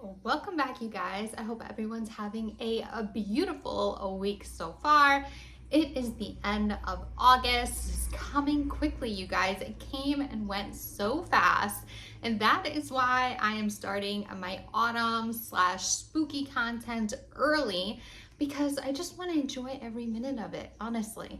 Welcome back, you guys. I hope everyone's having a beautiful week so far. It is the end of August. It's coming quickly, you guys. It came and went so fast. And that is why I am starting my autumn / spooky content early, because I just want to enjoy every minute of it, honestly.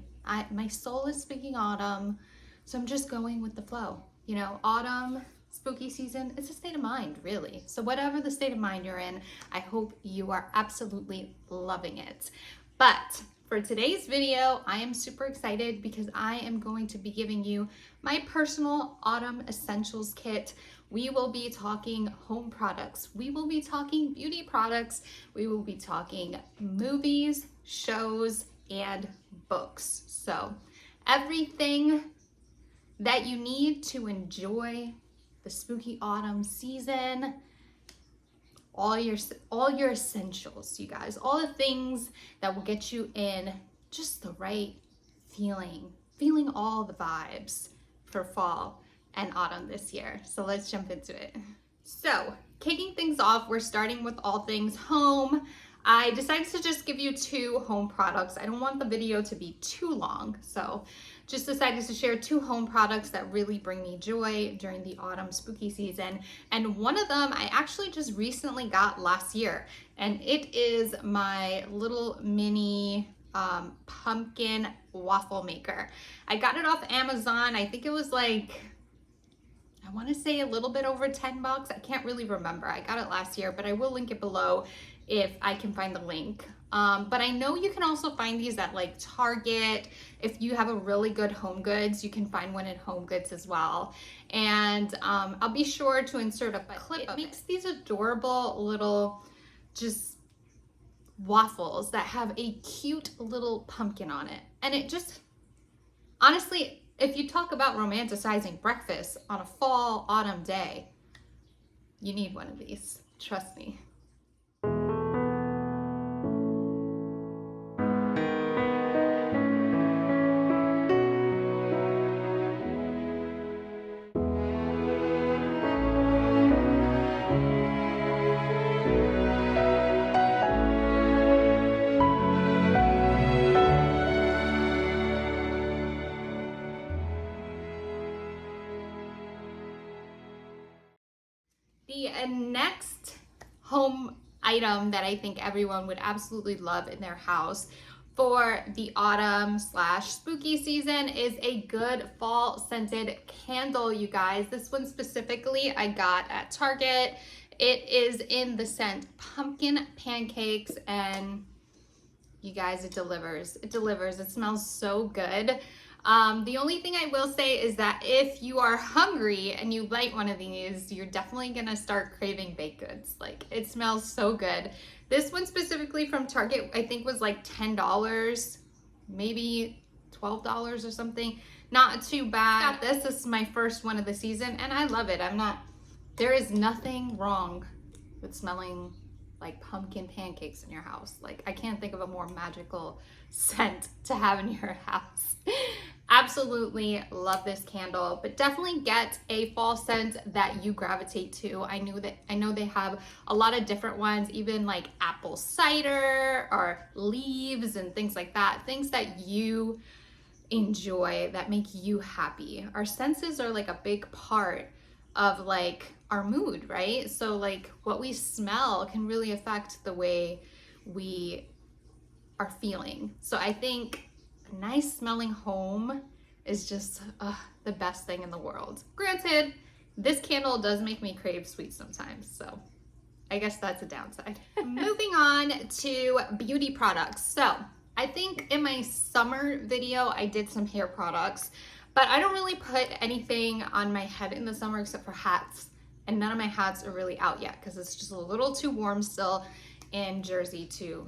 My soul is speaking autumn, so I'm just going with the flow. You know, autumn, spooky season, it's a state of mind, really. So whatever the state of mind you're in, I hope you are absolutely loving it. But for today's video, I am super excited because I am going to be giving you my personal autumn essentials kit. We will be talking home products. We will be talking beauty products. We will be talking movies, shows, and books. So everything that you need to enjoy the spooky autumn season, all your essentials, you guys, all the things that will get you in just the right feeling all the vibes for fall and autumn this year. So let's jump into it. So kicking things off, we're starting with all things home. I decided to just give you 2 home products. I don't want the video to be too long, so just decided to share 2 home products that really bring me joy during the autumn spooky season. And one of them I actually just recently got last year, and it is my little mini pumpkin waffle maker. I got it off Amazon. I think it was like, I want to say a little bit over $10. I can't really remember. I got it last year, but I will link it below if I can find the link. But I know you can also find these at like Target. If you have a really good Home Goods, you can find one at Home Goods as well. And I'll be sure to insert a clip. It makes these adorable little just waffles that have a cute little pumpkin on it. And it just, honestly, if you talk about romanticizing breakfast on a fall autumn day, you need one of these. Trust me. The next home item that I think everyone would absolutely love in their house for the autumn / spooky season is a good fall scented candle, you guys. This one specifically I got at Target. It is in the scent Pumpkin Pancakes, and you guys, it delivers. It delivers. It smells so good. The only thing I will say is that if you are hungry and you light one of these, you're definitely gonna start craving baked goods. Like, it smells so good. This one specifically from Target, I think was like $10, maybe $12 or something. Not too bad. This is my first one of the season and I love it. There is nothing wrong with smelling like pumpkin pancakes in your house. Like, I can't think of a more magical scent to have in your house. Absolutely love this candle, but definitely get a fall scent that you gravitate to. I know they have a lot of different ones, even like apple cider or leaves and things like that, things that you enjoy that make you happy. Our senses are like a big part of like our mood, right? So like what we smell can really affect the way we are feeling. So I think a nice smelling home is just the best thing in the world. Granted, this candle does make me crave sweets sometimes, so I guess that's a downside. Moving on to beauty products. So I think in my summer video, I did some hair products, but I don't really put anything on my head in the summer except for hats. And none of my hats are really out yet because it's just a little too warm still in Jersey to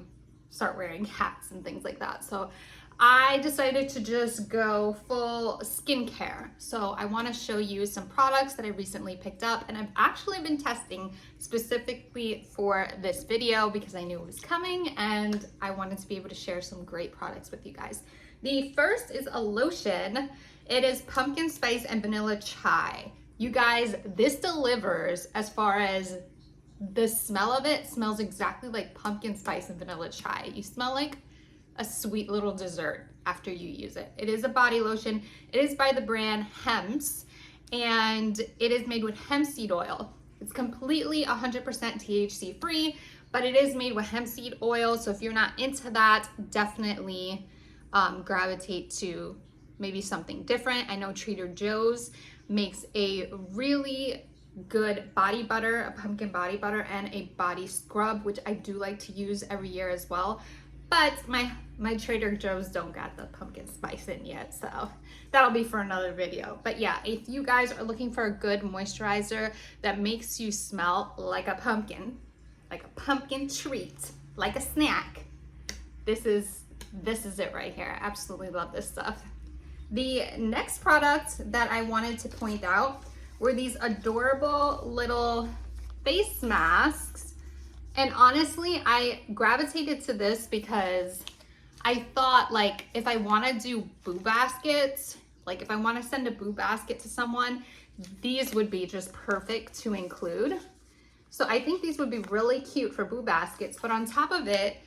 start wearing hats and things like that. So I decided to just go full skincare. So I want to show you some products that I recently picked up and I've actually been testing specifically for this video because I knew it was coming and I wanted to be able to share some great products with you guys. The first is a lotion. It is pumpkin spice and vanilla chai. You guys, this delivers as far as the smell of it smells exactly like pumpkin spice and vanilla chai. You smell like a sweet little dessert after you use it. It is a body lotion. It is by the brand Hems, and it is made with hemp seed oil. It's completely 100% THC free, but it is made with hemp seed oil. So if you're not into that, definitely gravitate to maybe something different. I know Trader Joe's makes a really good body butter, a pumpkin body butter, and a body scrub, which I do like to use every year as well. But my Trader Joe's don't got the pumpkin spice in yet, so that'll be for another video. But yeah, if you guys are looking for a good moisturizer that makes you smell like a pumpkin treat, like a snack, this is it right here. I absolutely love this stuff. The next product that I wanted to point out were these adorable little face masks. And honestly, I gravitated to this because I thought, like, if I want to do boo baskets, like if I want to send a boo basket to someone, these would be just perfect to include. So I think these would be really cute for boo baskets, but on top of it,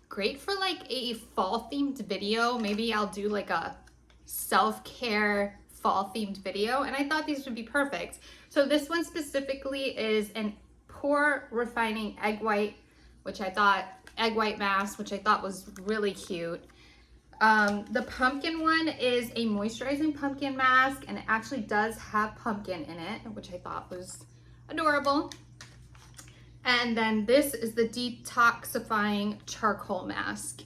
great for like a fall themed video. Maybe I'll do like a self-care fall themed video, and I thought these would be perfect. So this one specifically is an pore refining egg white mask, which I thought was really cute. The pumpkin one is a moisturizing pumpkin mask, and it actually does have pumpkin in it, which I thought was adorable. And then this is the detoxifying charcoal mask.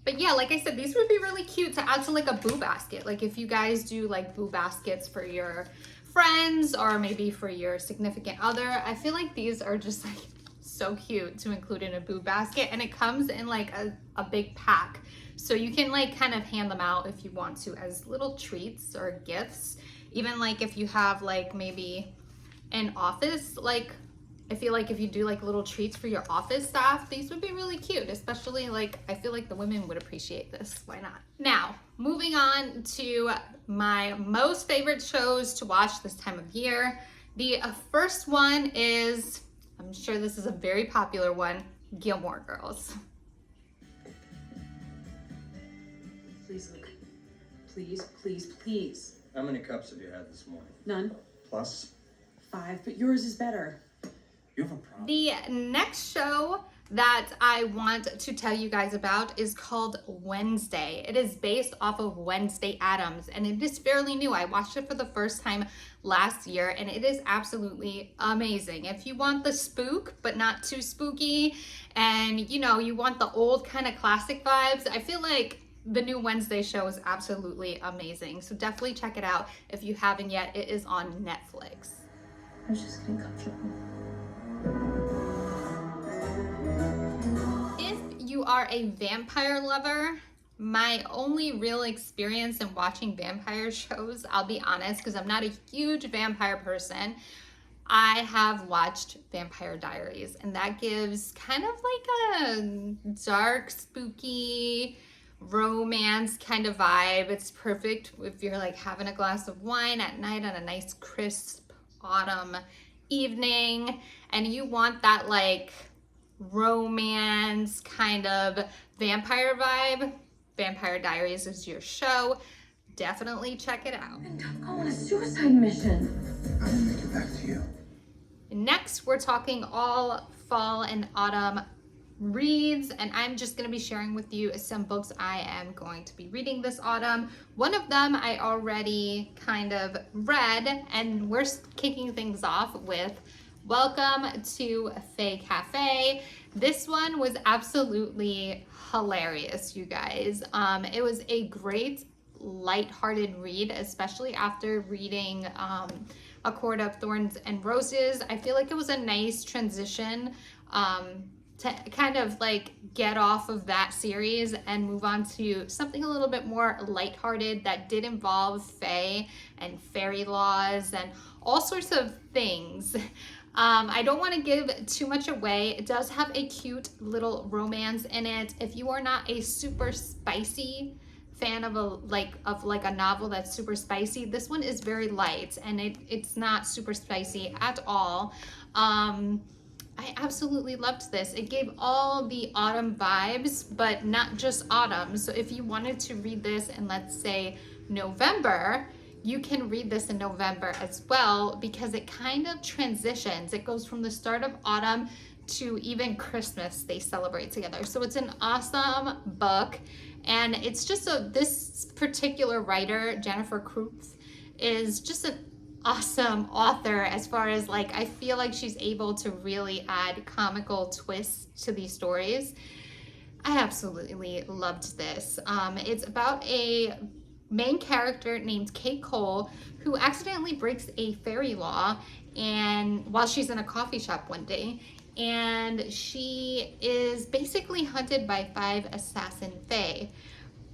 But yeah, like I said, these would be really cute to add to like a boo basket. Like if you guys do like boo baskets for your friends or maybe for your significant other, I feel like these are just like so cute to include in a boo basket. And it comes in like a big pack. So you can like kind of hand them out if you want to as little treats or gifts. Even like if you have like maybe an office, like I feel like if you do like little treats for your office staff, these would be really cute, especially like I feel like the women would appreciate this. Why not? Now, moving on to my most favorite shows to watch this time of year. The first one is, I'm sure this is a very popular one, Gilmore Girls. Please look. Please, please, please. How many cups have you had this morning? None. Plus? 5, but yours is better. You have a problem. The next show that I want to tell you guys about is called Wednesday. It is based off of Wednesday Addams, and it is fairly new. I watched it for the first time last year, and it is absolutely amazing. If you want the spook, but not too spooky, and you know, you want the old kind of classic vibes, I feel like the new Wednesday show is absolutely amazing. So definitely check it out if you haven't yet. It is on Netflix. I was just getting comfortable. If you are a vampire lover, my only real experience in watching vampire shows, I'll be honest, because I'm not a huge vampire person, I have watched Vampire Diaries, and that gives kind of like a dark, spooky romance kind of vibe. It's perfect if you're like having a glass of wine at night on a nice crisp autumn evening and you want that like romance kind of vampire vibe. Vampire Diaries is your show. Definitely check it out. And don't go on a suicide mission. I'm gonna make it back to you. Next, we're talking all fall and autumn reads, and I'm just going to be sharing with you some books I am going to be reading this autumn. One of them I already kind of read, and we're kicking things off with Welcome to Fae Cafe. This one was absolutely hilarious, you guys. It was a great lighthearted read, especially after reading A Court of Thorns and Roses. I feel like it was a nice transition to kind of like get off of that series and move on to something a little bit more lighthearted that did involve fae and fairy laws and all sorts of things. I don't want to give too much away. It does have a cute little romance in it. If you are not a super spicy fan of a novel that's super spicy, this one is very light and it's not super spicy at all. I absolutely loved this. It gave all the autumn vibes, but not just autumn. So if you wanted to read this in, let's say, November, you can read this in November as well, because it kind of transitions. It goes from the start of autumn to even Christmas they celebrate together. So it's an awesome book. And it's just this particular writer, Jennifer Krupf, is just an awesome author as far as like, I feel like she's able to really add comical twists to these stories. I absolutely loved this. It's about a main character named Kate Cole who accidentally breaks a fairy law and while she's in a coffee shop one day, and she is basically hunted by 5 assassin fae.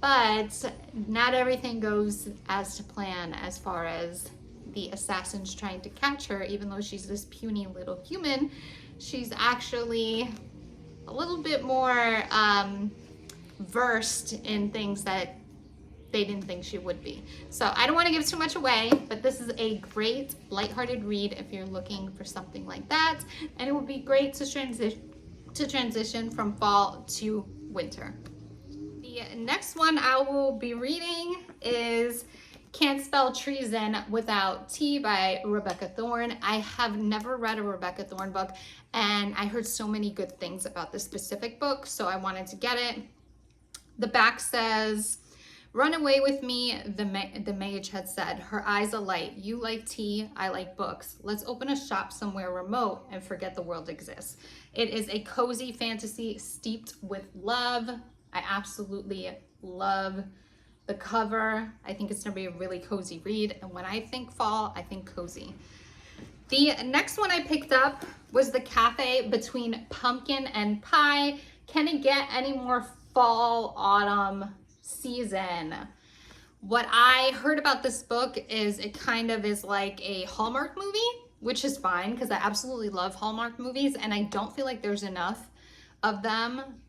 But not everything goes as to plan as far as the assassins trying to catch her. Even though she's this puny little human, she's actually a little bit more versed in things that they didn't think she would be. So I don't want to give too much away, but this is a great lighthearted read if you're looking for something like that. And it would be great to transition from fall to winter. The next one I will be reading is Can't Spell Treason Without T by Rebecca Thorne. I have never read a Rebecca Thorne book, and I heard so many good things about this specific book, so I wanted to get it. The back says, "Run away with me," the mage had said, her eyes alight. "You like tea, I like books. Let's open a shop somewhere remote and forget the world exists." It is a cozy fantasy steeped with love. I absolutely love the cover. I think it's gonna be a really cozy read. And when I think fall, I think cozy. The next one I picked up was The Cafe Between Pumpkin and Pie. Can it get any more fall, autumn season? What I heard about this book is it kind of is like a Hallmark movie, which is fine because I absolutely love Hallmark movies, and I don't feel like there's enough of them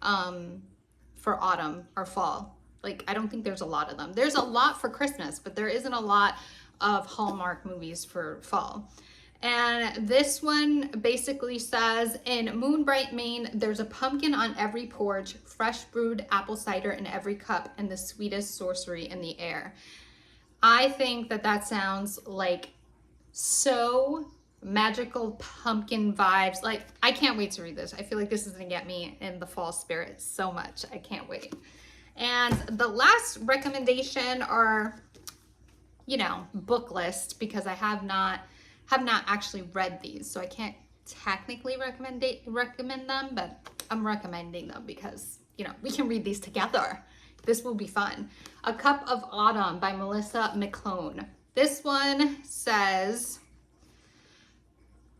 for autumn or fall. Like, I don't think there's a lot of them. There's a lot for Christmas, but there isn't a lot of Hallmark movies for fall. And this one basically says, in Moonbright, Maine, there's a pumpkin on every porch, fresh brewed apple cider in every cup, and the sweetest sorcery in the air. I think that sounds like so magical pumpkin vibes. Like, I can't wait to read this. I feel like this is gonna get me in the fall spirit so much. I can't wait. And the last recommendation are, book list, because I have not actually read these, so I can't technically recommend them, but I'm recommending them because, we can read these together. This will be fun. A Cup of Autumn by Melissa McClone. This one says,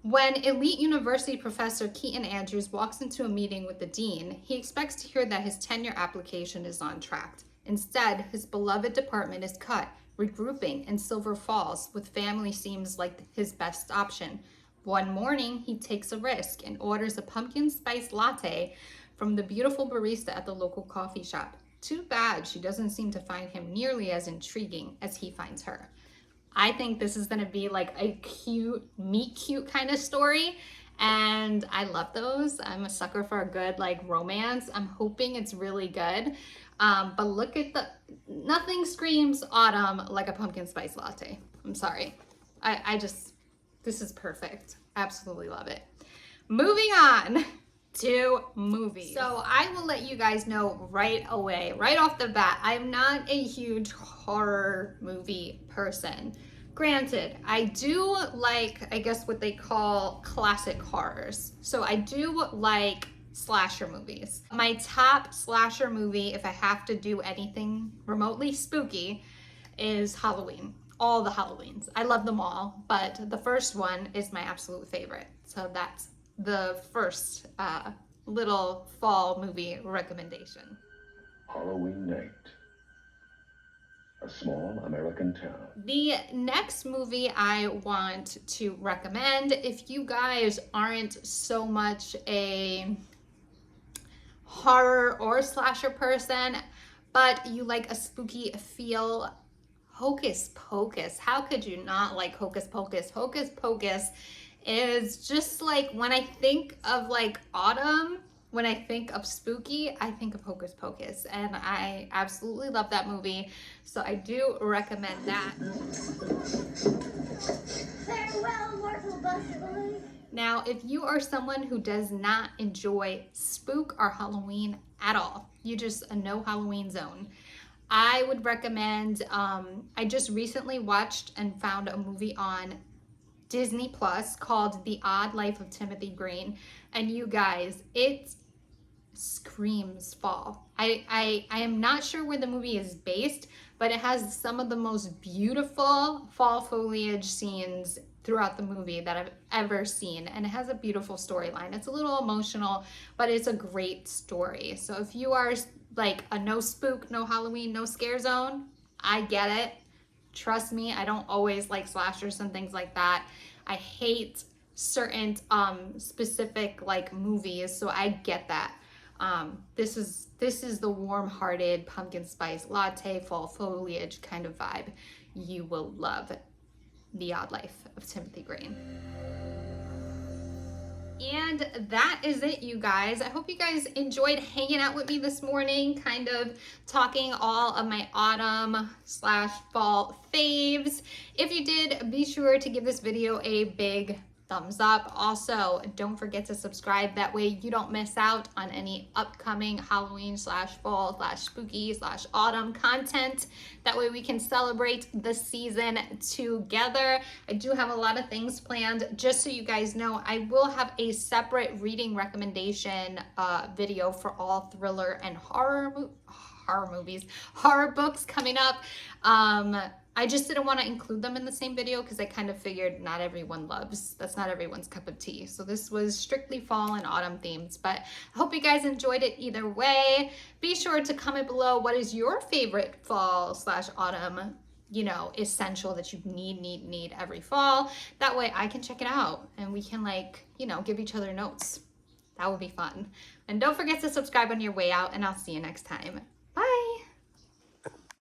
when elite university professor Keaton Andrews walks into a meeting with the dean, he expects to hear that his tenure application is on track. Instead, his beloved department is cut. Regrouping in Silver Falls with family seems like his best option. One morning, he takes a risk and orders a pumpkin spice latte from the beautiful barista at the local coffee shop. Too bad she doesn't seem to find him nearly as intriguing as he finds her. I think this is gonna be like a cute, meet cute kind of story, and I love those. I'm a sucker for a good romance. I'm hoping it's really good. But look at nothing screams autumn like a pumpkin spice latte. I'm sorry. This is perfect. Absolutely love it. Moving on to movies. So I will let you guys know right away, right off the bat, I'm not a huge horror movie person. Granted, I do like, I guess what they call classic horrors. So I do like slasher movies. My top slasher movie, if I have to do anything remotely spooky, is Halloween. All the Halloweens. I love them all, but the first one is my absolute favorite. So that's the first little fall movie recommendation. Halloween night. A small American town. The next movie I want to recommend, if you guys aren't so much a horror or slasher person, but you like a spooky feel, Hocus Pocus. How could you not like Hocus Pocus? Hocus Pocus is just like when I think of like autumn, when I think of spooky, I think of Hocus Pocus, and I absolutely love that movie. So I do recommend that. Farewell, mortal bustling. Now, if you are someone who does not enjoy spook or Halloween at all, you just a no Halloween zone, I would recommend, I just recently watched and found a movie on Disney Plus called The Odd Life of Timothy Green. And you guys, it screams fall. I am not sure where the movie is based, but it has some of the most beautiful fall foliage scenes throughout the movie that I've ever seen, and it has a beautiful storyline. It's a little emotional, but it's a great story. So if you are like a no spook, no Halloween, no scare zone, I get it. Trust me, I don't always like slashers and things like that. I hate certain specific like movies, so I get that. This is the warm-hearted pumpkin spice latte fall foliage kind of vibe. You will love The Odd Life of Timothy Green. And that is it, you guys. I hope you guys enjoyed hanging out with me this morning, kind of talking all of my autumn/fall faves. If you did, be sure to give this video a big thumbs up. Also, don't forget to subscribe. That way you don't miss out on any upcoming Halloween/fall/spooky/autumn content. That way we can celebrate the season together. I do have a lot of things planned. Just so you guys know, I will have a separate reading recommendation video for all thriller and horror books coming up. I just didn't want to include them in the same video because I kind of figured that's not everyone's cup of tea. So this was strictly fall and autumn themes, but I hope you guys enjoyed it either way. Be sure to comment below what is your favorite fall/autumn, essential that you need every fall. That way I can check it out and we can give each other notes. That would be fun. And don't forget to subscribe on your way out, and I'll see you next time.